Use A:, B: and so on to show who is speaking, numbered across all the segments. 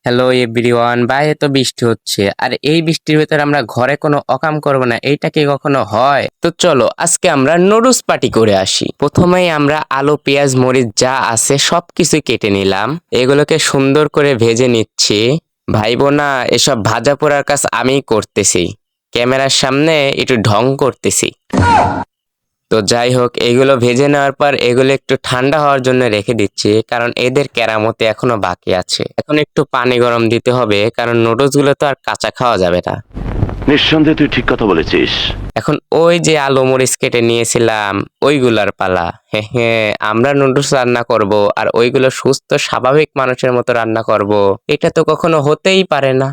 A: Hello everyone, বাইরে তো বৃষ্টি হচ্ছে আর এই বৃষ্টির ভিতরে আমরা ঘরে কোনো অকাম করব না, এইটা কি কখনো হয়? তো চলো আজকে আমরা নুডলস পার্টি করে আসি। প্রথমেই আমরা আলু পেঁয়াজ মরিচ যা আছে সবকিছু কেটে নিলাম, এগুলোকে সুন্দর করে ভেজে নিচ্ছি। ভাইবো না, এসব ভাজা পোড়ার কাজ আমিই করতেছি, ক্যামেরার সামনে একটু ঢং করতেছি। তো যাই হোক, এগুলো ভেজে নেওয়ার পর এগুলো একটু ঠান্ডা হওয়ার জন্য রেখে দিচ্ছি, কারণ এদের কেরামতি এখনো বাকি আছে। এখন একটু পানি গরম দিতে হবে, কারণ নুডলস গুলো তো আর কাঁচা খাওয়া যাবে না।
B: নিঃসন্দেহে তুই ঠিক কথা বলেছিস।
A: এখন ওই যে আলু মরিচ কেটে নিয়েছিলাম ওইগুলার পালা। হ্যাঁ হ্যাঁ, আমরা নুডলস রান্না করব আর ওইগুলো সুস্থ স্বাভাবিক মানুষের মতো রান্না করব, এটা তো কখনো হতেই পারে না।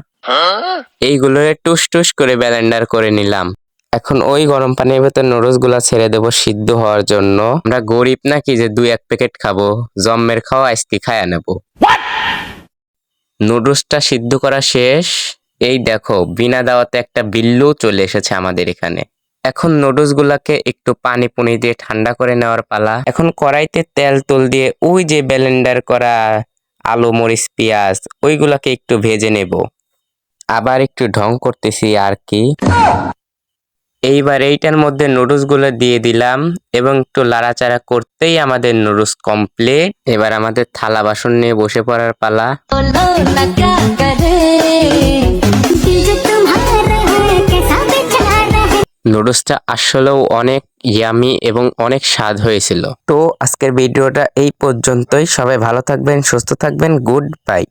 A: এইগুলো টুস টুস করে ব্লেন্ডার করে নিলাম। এখন ওই গরম পানির ভেতর নুডলস গুলা ছেড়ে দেবো সিদ্ধ হওয়ার জন্য। আমরা গরিব নাকি যে 2-1 প্যাকেট খাবো, জম্মের খাওয়া আজকে খায়া নেবো। নুডলসটা সিদ্ধ করা শেষ। এই দেখো, বিনা দাওয়াতে একটা বিল্লু চলে এসেছে আমাদের এখানে। এখন নুডলস গুলাকে একটু পানি পুনি দিয়ে ঠান্ডা করে নেওয়ার পালা। এখন কড়াইতে তেল তুল দিয়ে ওই যে ব্লেন্ডার করা আলু মরিচ পেঁয়াজ ওইগুলাকে একটু ভেজে নেব। আবার একটু ঢং করতেছি আর কি। এইবার এইটার মধ্যে নুডলস গুলো দিয়ে দিলাম এবং একটু লাড়াচাড়া করতেই আমাদের নুডলস কমপ্লিট। এবার আমাদের থালা বাসন নিয়ে বসে পড়ার পালা। নুডলসটা আসলেও অনেক ইয়ামি এবং অনেক স্বাদ হয়েছিল। তো আজকের ভিডিওটা এই পর্যন্তই। সবাই ভালো থাকবেন, সুস্থ থাকবেন। Good bye.